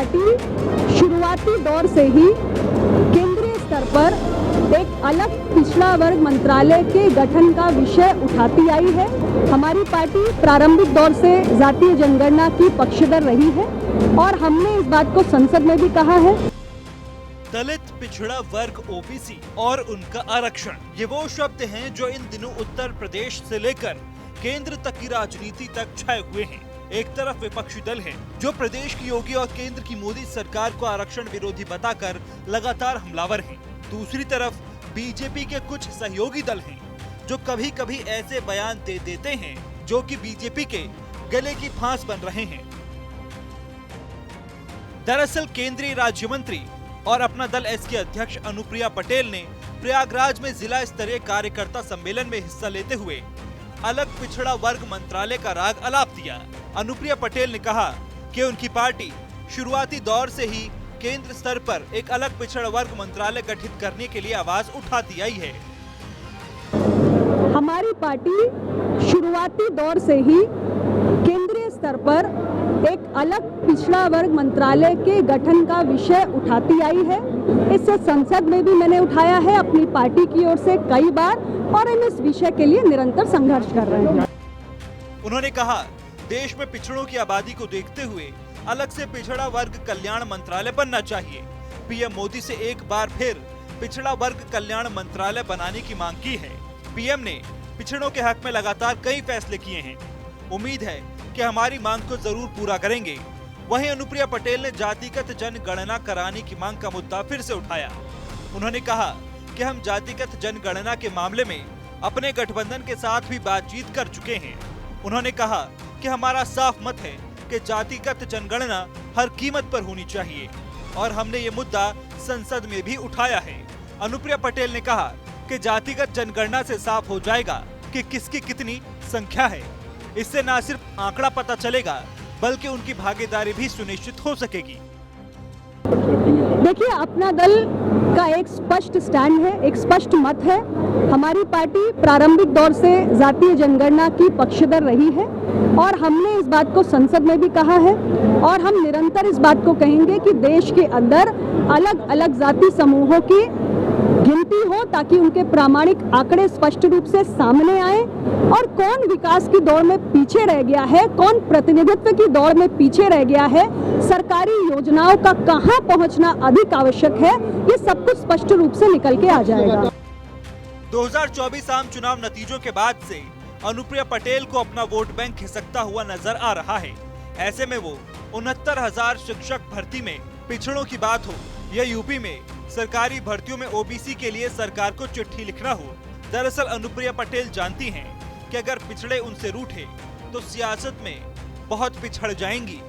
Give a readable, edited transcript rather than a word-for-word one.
Party शुरुआती दौर से ही केंद्रीय स्तर पर एक अलग पिछड़ा वर्ग मंत्रालय के गठन का विषय उठाती आई है। हमारी पार्टी प्रारंभिक दौर से जातीय जनगणना की पक्षधर रही है और हमने इस बात को संसद में भी कहा है। दलित, पिछड़ा वर्ग, ओबीसी और उनका आरक्षण, ये वो शब्द हैं जो इन दिनों उत्तर प्रदेश से लेकर केंद्र तक की राजनीति तक छाए हुए हैं। एक तरफ विपक्षी दल है जो प्रदेश की योगी और केंद्र की मोदी सरकार को आरक्षण विरोधी बताकर लगातार हमलावर हैं। दूसरी तरफ बीजेपी के कुछ सहयोगी दल हैं जो कभी कभी ऐसे बयान दे देते हैं जो कि बीजेपी के गले की फांस बन रहे हैं। दरअसल केंद्रीय राज्य मंत्री और अपना दल एस के अध्यक्ष अनुप्रिया पटेल ने प्रयागराज में जिला स्तरीय कार्यकर्ता सम्मेलन में हिस्सा लेते हुए अलग पिछड़ा वर्ग मंत्रालय का राग अलाप दिया। अनुप्रिया पटेल ने कहा कि उनकी पार्टी शुरुआती दौर से ही केंद्र स्तर पर एक अलग पिछड़ा वर्ग मंत्रालय गठित करने के लिए आवाज उठाती आई है। हमारी पार्टी शुरुआती दौर से ही केंद्रीय स्तर पर एक अलग पिछड़ा वर्ग मंत्रालय के गठन का विषय उठाती आई है। इससे संसद में भी मैंने उठाया है अपनी पार्टी की ओर से कई बार और हम इस विषय के लिए निरंतर संघर्ष कर रहे हैं। उन्होंने कहा, देश में पिछड़ों की आबादी को देखते हुए अलग से पिछड़ा वर्ग कल्याण मंत्रालय बनना चाहिए। पीएम मोदी से एक बार फिर पिछड़ा वर्ग कल्याण मंत्रालय बनाने की मांग की है। पीएम ने पिछड़ों के हक में लगातार कई फैसले किए हैं। उम्मीद है कि हमारी मांग को जरूर पूरा करेंगे। वहीं अनुप्रिया पटेल ने जातिगत जनगणना कराने की मांग का मुद्दा फिर से उठाया। उन्होंने कहा कि हम जातिगत जनगणना के मामले में अपने गठबंधन के साथ भी बातचीत कर चुके हैं। उन्होंने कहा कि हमारा साफ मत है कि जातिगत जनगणना हर कीमत पर होनी चाहिए और हमने ये मुद्दा संसद में भी उठाया है। अनुप्रिया पटेल ने कहा कि जातिगत जनगणना से साफ हो जाएगा कि किसकी कितनी संख्या है। इससे न सिर्फ आंकड़ा पता चलेगा बल्कि उनकी भागीदारी भी सुनिश्चित हो सकेगी। देखिए, अपना दल का एक स्पष्ट स्टैंड है, एक स्पष्ट मत है। हमारी पार्टी प्रारंभिक दौर से जातीय जनगणना की पक्षधर रही है और हमने इस बात को संसद में भी कहा है और हम निरंतर इस बात को कहेंगे कि देश के अंदर अलग अलग जाति समूहों की गिनती हो ताकि उनके प्रामाणिक आंकड़े स्पष्ट रूप से सामने आए और कौन विकास की दौड़ में पीछे रह गया है, कौन प्रतिनिधित्व की दौड़ में पीछे रह गया है, सरकारी योजनाओं का कहां पहुंचना अधिक आवश्यक है, ये सब कुछ स्पष्ट रूप से निकल के आ जाएगा। 2024 आम चुनाव नतीजों के बाद से अनुप्रिया पटेल को अपना वोट बैंक खिसकता हुआ नजर आ रहा है। ऐसे में वो 69,000 शिक्षक भर्ती में पिछड़ों की बात हो या यूपी में सरकारी भर्तियों में ओबीसी के लिए सरकार को चिट्ठी लिखना हो। दरअसल अनुप्रिया पटेल जानती हैं कि अगर पिछड़े उनसे रूठे तो सियासत में बहुत पिछड़ जाएंगी।